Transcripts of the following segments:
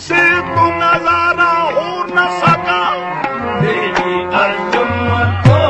से तो नजारा हो न सका। तेरी अज़मतों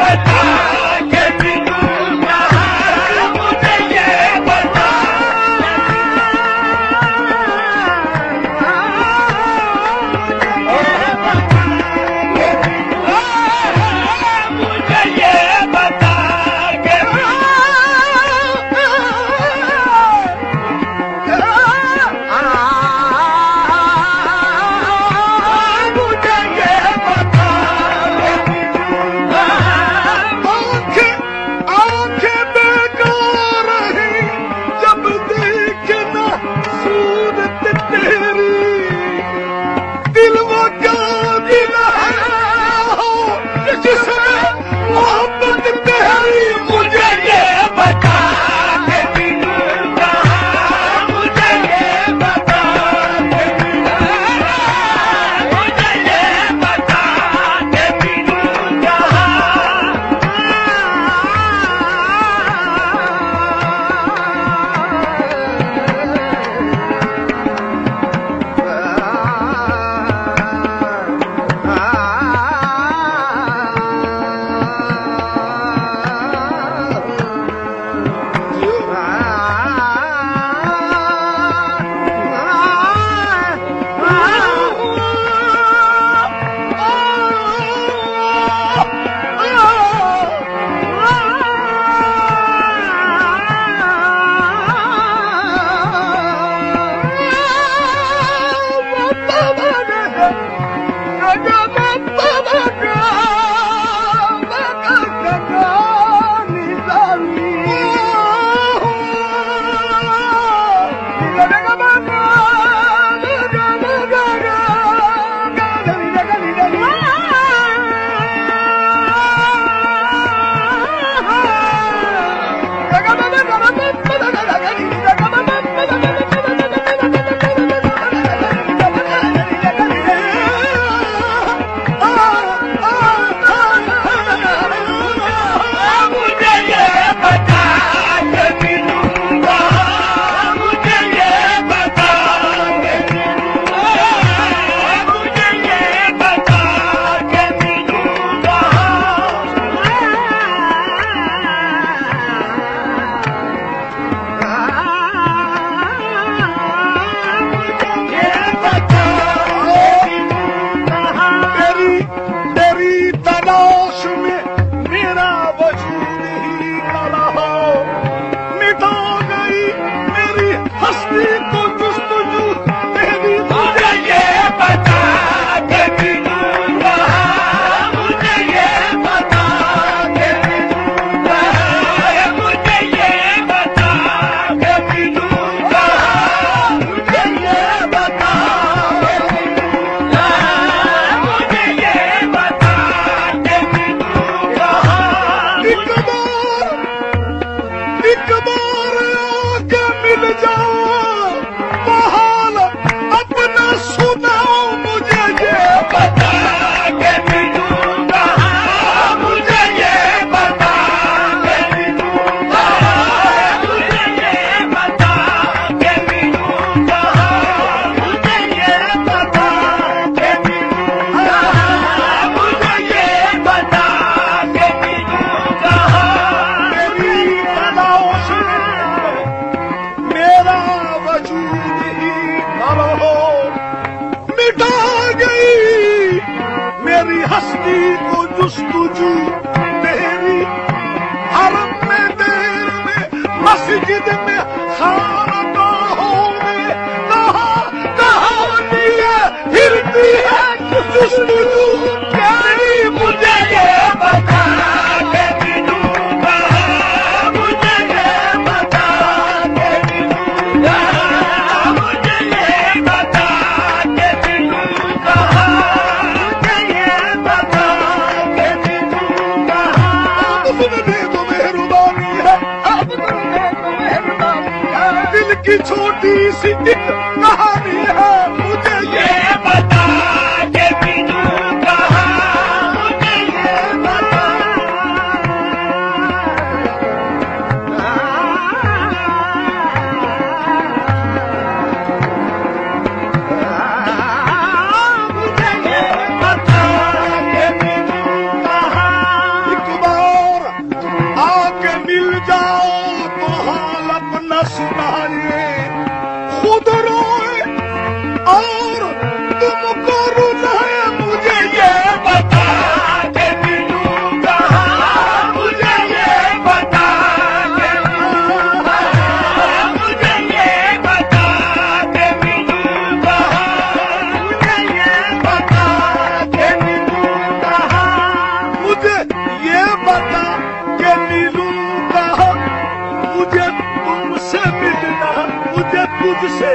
बता के बिनू कहा मुझे ये बता मुझे ये बता के आंखें बेकार हैं जब देखना सूरत तेरी दिल वो काबिल है हो जिसमें मोहब्बत तेरी मुझे ये बता के बिनू कहा मुझे ये बता के मुझे ये बता के बिनू कहा मुझे ये बता के बिनू कहा मुझे ये बता के मुझे ये बता के बिनू कहा ये बता तेरी तेरी तलाश में मेरा वजूद ही न रहा मिटा गई मेरी हस्ती तो जुस्तजू तेरी मुझे ये बता के बिनू कहा मुझे ये बता के बिनू कहा मुझे ये बता के बिनू कहा मुझे ये बता के बिनू कहा मुझे ये बता के बिनू कहा एक बार आके मिल जाओ बहाल अपना सुनाओ मुझे ये बता के बिनू कहा मुझे ये बता के बिनू कहा मुझे ये बता के बिनू कहा मुझे ये बता के बिनू कहा मुझे ये बता के बिनू कहा तेरी तलाश में मेरा वजूद ही न रहो मिटा गई मेरी हस्ती को जुस्तजू तेरी हरम में देर में मस्जिद में खानगाहों में कहाँ लिए फिरती है जुस्तजू तेरी मुझे ये बता के बिनू कहा मुझे ये बता के बिनू कहा मुझे ये बता के बिनू कहा मुझे ये बता के बिनू कहा अब सुनने को मेहरबानी है अब सुनने को मेहरबानी है दिल की छोटी सी एक कहानी है मुझे ये ये बता के बिनू कहा मुझे ये बता मुझे ये बता के बिनू कहा तुझसे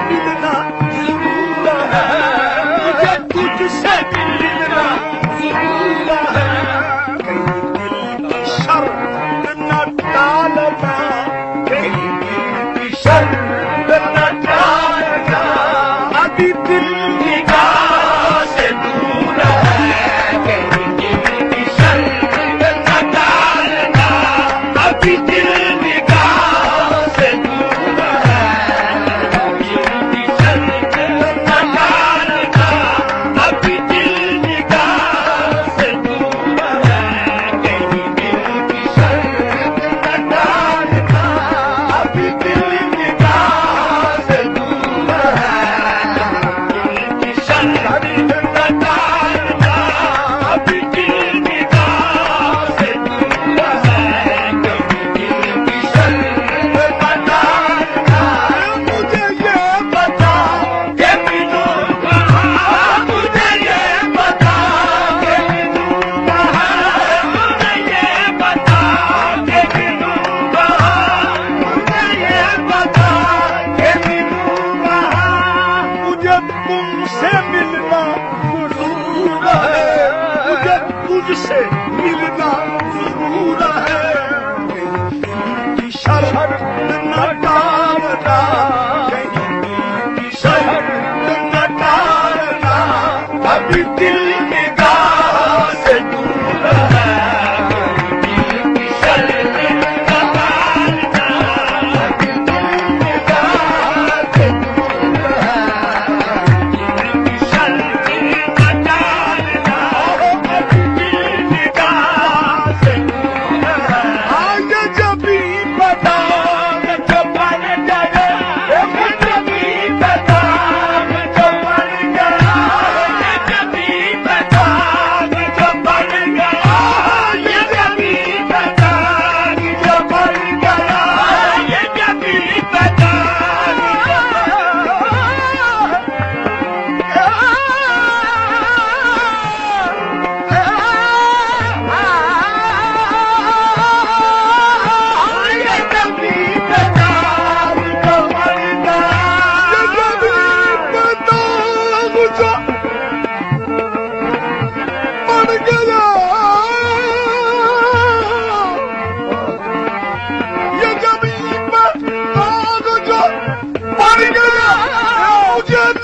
मिलना जरूर है, मुझे तुझसे मिलना जरूर है। कहीं दिल की शर्त न डालना, कहीं दिल की शर्त न डालना, अभी दिल निगाह से दूर है। कहीं दिल की शर्त न डालना, अभी दिल निगाह से दूर है। दिल की शर्त न डालना, अभी दिल निगाह से दूर है। कहीं दिल की शर्त न डालना, अभी दिल निगाह से दूर है। दिल की शर्त न डालना, अभी दिल निगाह से दूर है। कहीं दिल की शर्त न डालना, मुझे ये बता के मिलूं कहाँ, मुझे ये बता के मिलूं कहाँ, मुझे ये बता के मिलूं कहाँ, मुझे ये बता के मिलूं कहाँ। मुझे तुमसे मिलना जरूर है, मुझे तुझसे मिलना जरूर है। कहीं की शर्त न डालना, कहीं की शर्त न डालना, अभी दिल निगाह से दूर है। दिल की शर्त न डालना, अभी दिल निगाह से दूर है। दिल की शर्त न डालना, अभी दिल निगाह से दूर है। आगे जब भी बता जो बन गया, जब भी बता जो बन गया, जब भी बता जो बन गया, ये जब भी बता जो बन गया, ये जब भी बता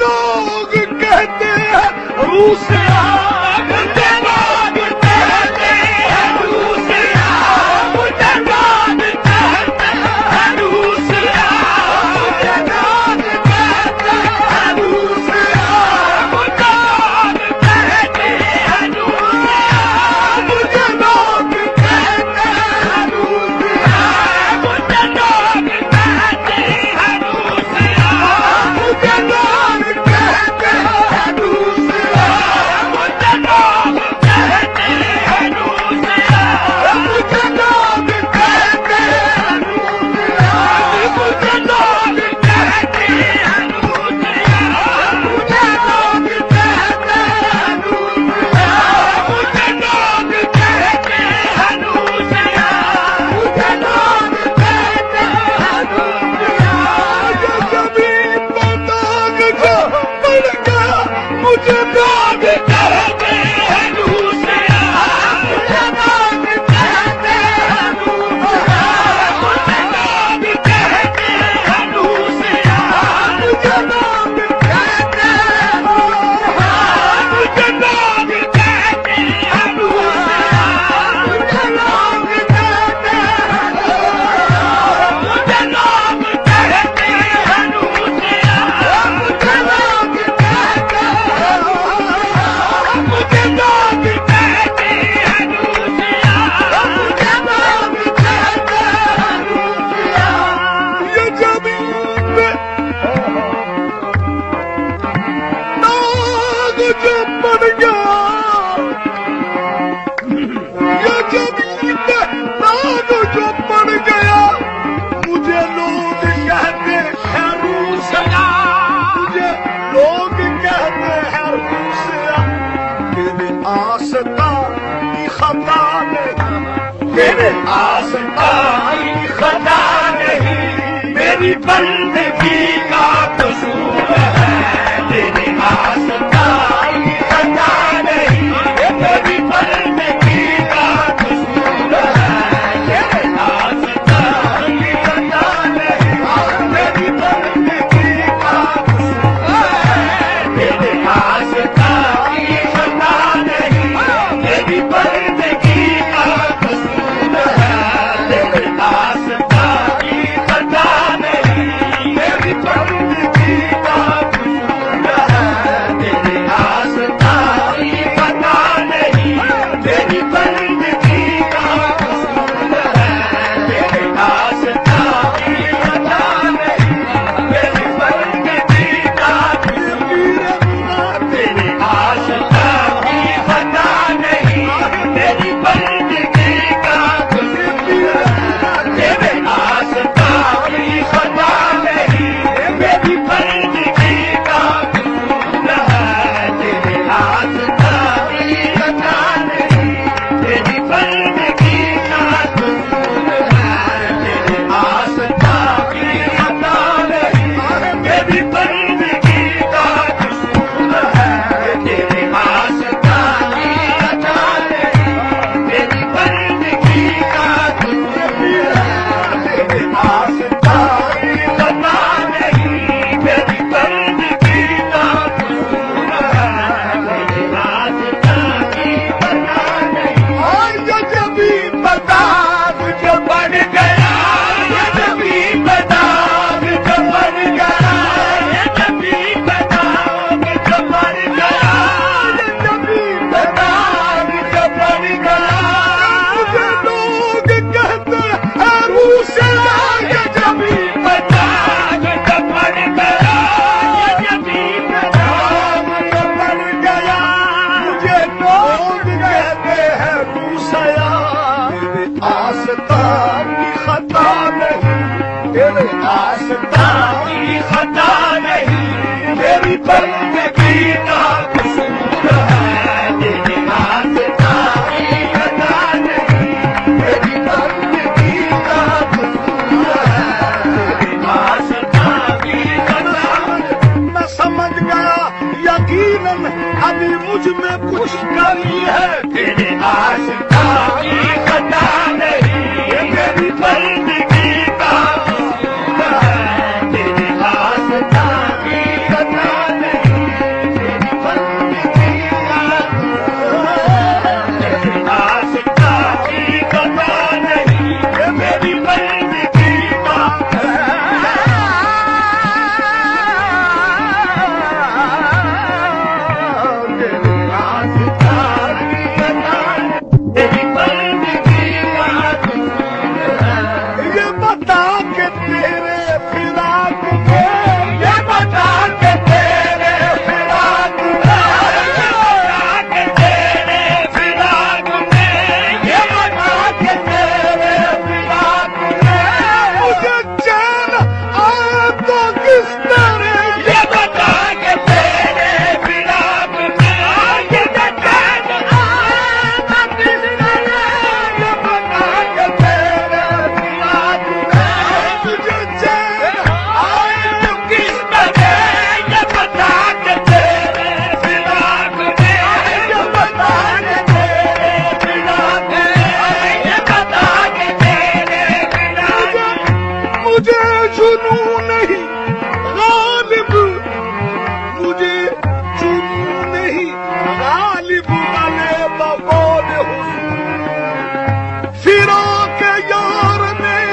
लोग कहते हैं रूसिया, मुझे लोग कहते हैं रूसिया, मुझे लोग कहते हैं रूसिया, मुझे लोग कहते हैं रूसिया, मुझे लोग कहते हैं रूसिया, मुझे लोग कहते हैं रूसिया, मुझे लोग कहते हैं रूसिया, मुझे लोग कहते हैं रूसिया, मुझे लोग कहते हैं रूसिया, मुझे लोग कहते हैं रूसिया, मुझे लोग कहते हैं रूसिया, मुझे लोग कहते हैं रूसिया, मुझे लोग कहते हैं रूसिया, मुझे लोग कहते हैं रूसिया। ये कभी पतंग जो बन गया, मुझे लोग कहते हैं रूसिया, मुझे लोग कहते हैं रूसिया, मुझे लोग कहते हैं रूसिया, मुझे लोग कहते हैं रूसिया, मुझे लोग कहते हैं रूसिया, मुझे लोग कहते हैं रूसिया, मुझे लोग कहते हैं रूसिया, मुझे लोग कहते हैं रूसिया, मुझे लोग कहते हैं रूसिया, मुझे लोग कहते हैं रूसिया। ये जमीन पे नाग जो बन गया, ये जमीन पे नाग जो बन गया, मुझे लोग कहते हैं रूसिया, मुझे लोग कहते हैं रूसिया। तेरे आस्था की खता नहीं, तेरे आस्था की खता नहीं, मेरी बंदगी का पता नहीं मेरी बंदगी का कसूर है तेरे आसता की पता नहीं मेरी बंदगी का कसूर है तेरे आसता की पता नहीं। मैं समझ गया यकीनन अभी मुझ में कुछ कमी है तेरे आसता की पता नहीं मेरी बंदगी का कसूर है तेरे आसता की पता नहीं मेरी बंदगी का कसूर है तेरे आसता की पता नहीं मेरी बंदगी का तेरी बंदगी का कसूर है। ये बता के तेरे फिराक में ये बता के तेरे फिराक में ये बता के तेरे फिराक में ये बता के तेरे फिराक में मुझे चैन आए तो किस तरह ये बता के तेरे फिराक में ये बता के ये बता के तेरे फिराक में मुझे चैन आए तो किस तरह ये बता के तेरे फिराक में ये बता के तेरे फिराक में ये बता के तेरे फिराक में मुझे जुनू नहीं गालिब मुझे जुनू नहीं गालिब बने बगौल हुस्न फिरा के यार में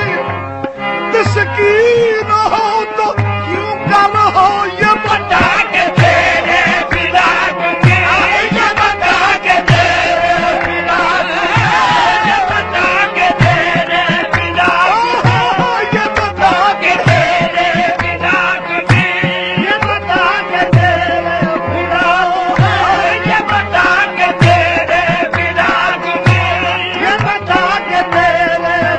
तस्कीन हो तो क्यों कर हो ये बता के तेरे फिराक में ये बता के तेरे फिराक में ये बता के तेरे फिराक में ये बता के तेरे फिराक में ये बता के तेरे फिराक में ये बता के तेरे फिराक में ये बता के तेरे फिराक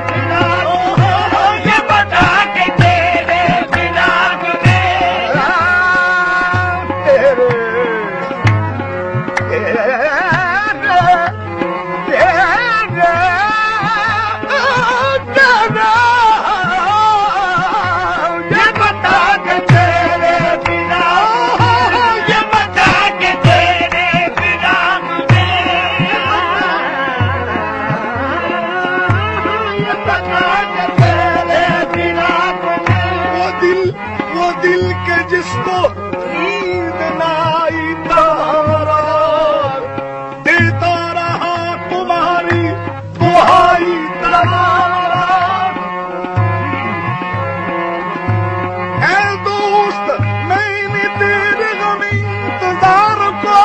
में ये बता के तेरे फिराक में ये बता के तेरे फिराक ये बता के तेरे फिराक में ये बता के तेरे फिराक में वो दिल के जिसको नींद न आई तारा देता रहा तुम्हारी दुहाई तमारा ऐ दोस्त मैंने तेरे गम इंतजार को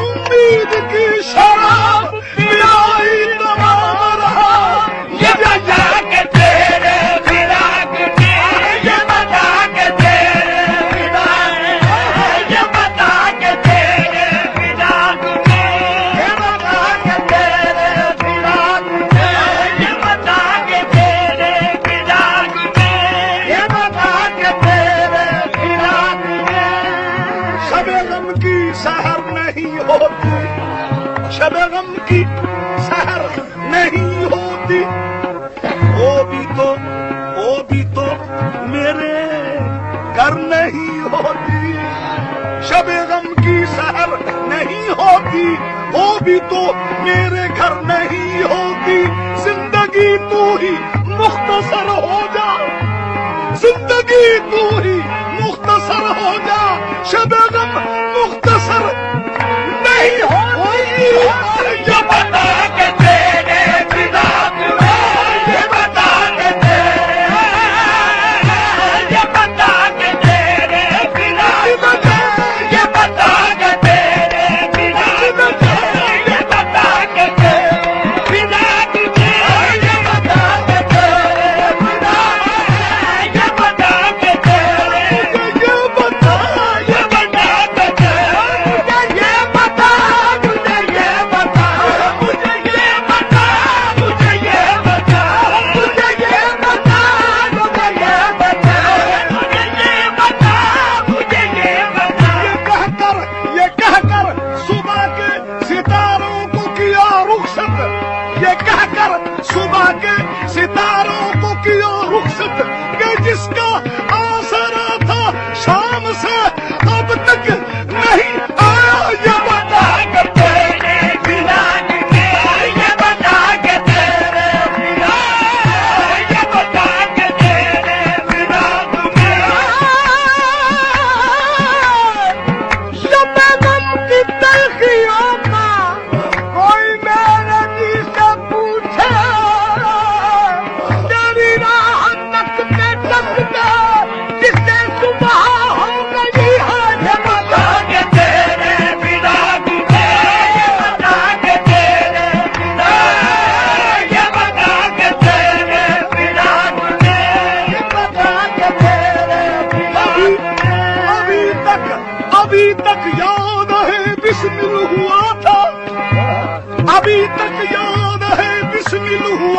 उम्मीद की शराब पिलाई तमारा ये बता के तेरे फिराक में ये बता के तेरे फिराक में ये बता के तेरे फिराक में ये बता के तेरे फिराक में ये बता के तेरे फिराक में ये बता के तेरे फिराक में शबे गम की सहर नहीं होती शबे गम की सहर नहीं होती वो भी तो मेरे घर नहीं होती शबे गम की सहर नहीं होती वो भी तो मेरे घर नहीं होती जिंदगी तू ही मुख्तसर हो जा जिंदगी तू ही मुख्तसर हो जा शबे गम मुख्तसर नहीं होती ये बता के तेरे फिराक में ये बता के तेरे ये बता के तेरे फिराक में ये बता के तेरे फिराक में ये बता के तेरे फिराक में ये बता के तेरे फिराक में ये बता के तेरे ये बता ये बता के तेरे ये बता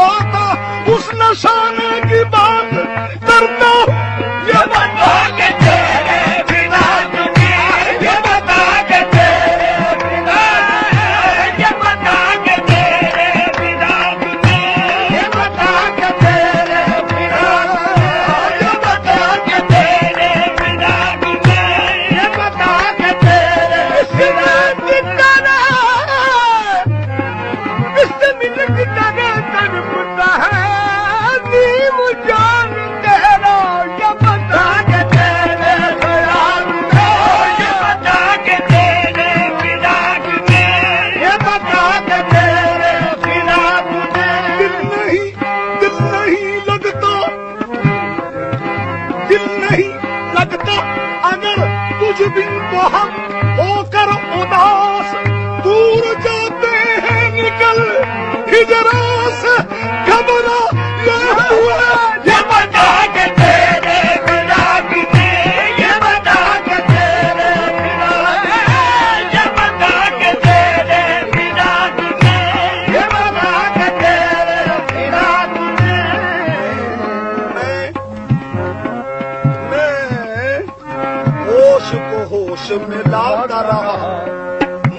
आता उस नशाने की बात करता हूँ। ये बता के तेरे बिना दुनिया, ये बता के तेरे बिना, ये बता के तेरे बिना दुनिया, ये बता के तेरे बिना, ये बता के तेरे बिना दुनिया, ये बता के तेरे बिना दुनिया, इससे मिलने की तरह तड़पता है नीम जान तेरा, ये बता के तेरे ख्याल में, ये बता के तेरे बिना तुझे, ये बता के तेरे बिना तुझे दिल नहीं लगता, दिल नहीं लगता अगर तुझ बिन तो हम होकर उदास दूर जाते हैं निकल हिजरा से घबरा ये हुआ। ये बता के तेरे बिना तुझे, ये बता के तेरे बिना, ये बता के तेरे बिना तुझे, ये बता के तेरे बिना तुझे। मैं होश को होश में लाता रहा,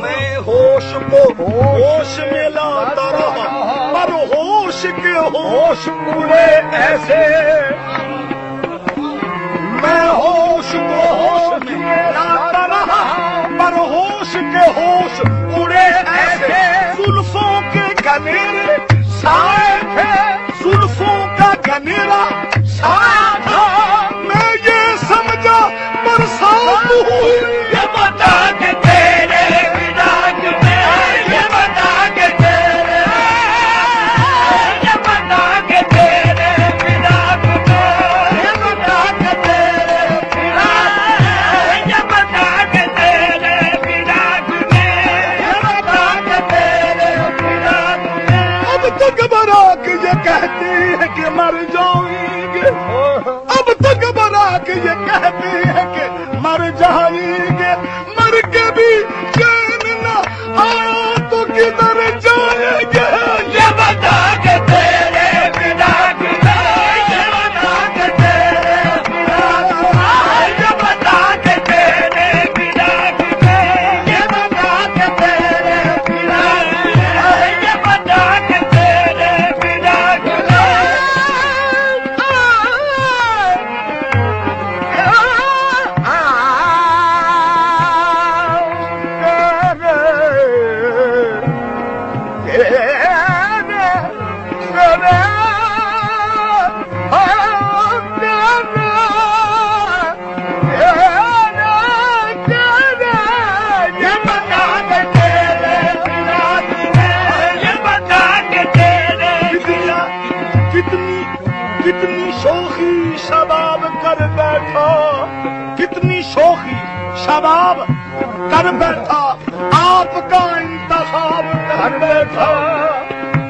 मैं होश को होश में लाता रहा, पर होश के होश उड़े ऐसे। मैं होश को होश में लाता रहा, पर होश के होश उड़े ऐसे। जुल्फों के घनेरे साए थे, जुल्फों का घनेरा साया था, मैं ये समझा बरसात हुई। ये बता के तेरे बिना तुझे, ये बता के तेरे, ये बता के तेरे बिना तुझे, ये बता के तेरे बिना, ये बता के तेरे बिना तुझे, ये बता के तेरे बिना तुझे। अब तो घबरा के ये कहती है कि मर जाएंगे, अब तो घबरा के ये कहती है कि मर जाएंगे, मर के भी चैन न आया तो किधर जाएंगे। ये बता के तेरे बिना तुझे, ये बता के तेरे बिना, ये बता के तेरे बिना तुझे, ये बता के तेरे बिना, ये बता के तेरे बिना तुझे। ये बता के तेरे बिना तुझे, ये बता के तेरे बिना। कितनी कितनी शोखी शबाब कर बैठा, कितनी शोखी शबाब कर बैठा, आपका इंतखाब कर बैठा।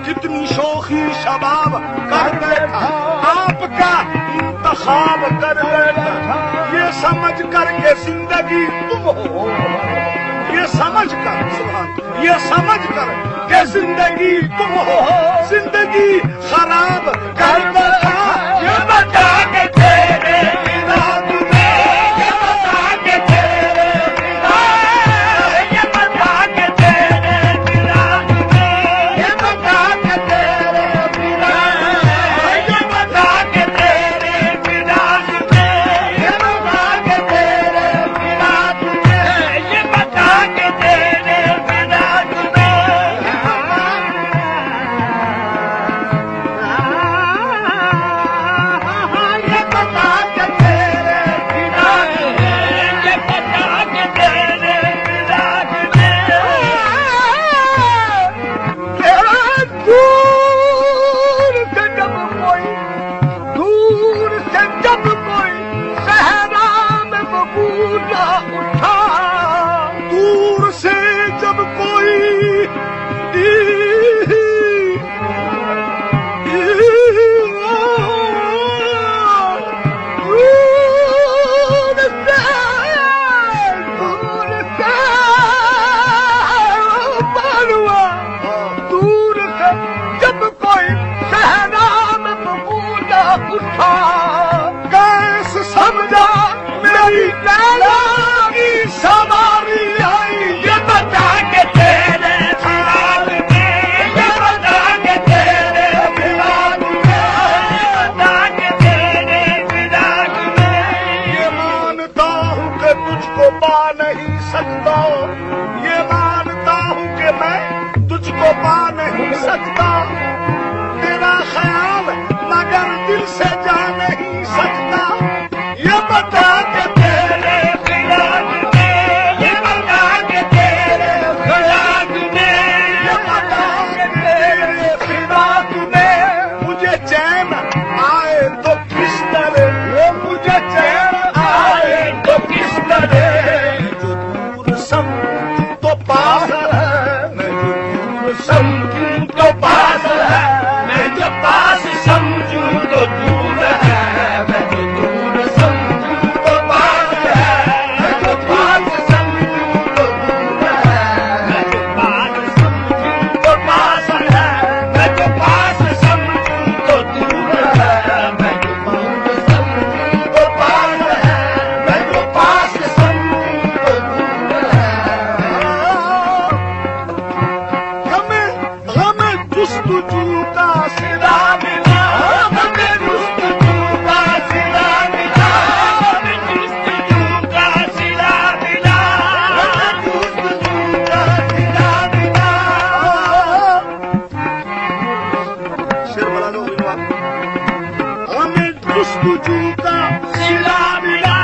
कितनी शोखी शबाब कर बैठा, आपका इंतखाब कर बैठा। ये समझ कर के जिंदगी तुम हो, ये समझ कर, ये समझ कर के जिंदगी तुम हो, जिंदगी खराब कर बैठा। ये बता के तेरे बिना तुझे, ये बता के तेरे बिना, ये बता के तेरे बिना तुझे, ये बता के तेरे बिना, ये बता के तेरे बिना तुझे, ये बता के तेरे बिना तुझे, ये बता के तेरे बिना तुझे। से जा नहीं सकता ये बता के तेरे फिराक में, ये बता के तेरे फिराक में, ये बता के तेरे फिराक में मुझे चैन आए तो किस तरह, मुझे चैन आए तो किस तरह, जो दूर समझूं तो पास है, मैं जो दूर समझूं तो पास है, मैं जो पास समझूं तो दूर है, मैं जो दूर समझूं तो पास है, मैं जो पास समझूं तो दूर है, मैं जो पास समझूं तो पास है, मैं जो पास समझूं तो दूर है, मैं जो पास समझूं तो पास है, मैं जो पास समझूं तो दूर है। हमें हमें जुस्तजू का सिरा मिला, हमें जुस्तजू का सिला मिला, हमें जुस्तजू का सिला मिला, हमें जुस्तजू का सिला मिला। शेर बना लो विनोद। हमें जुस्तजू का सिला मिला,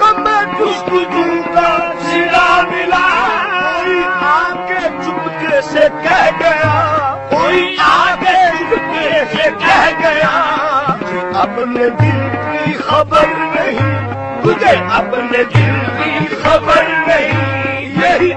हमें जुस्तजू का सिला मिला, कोई आके चुपके से कह गया, कोई आगे चुपके से कह गया, अपने दिल की खबर नहीं, तुझे अपने दिल की खबर नहीं, यही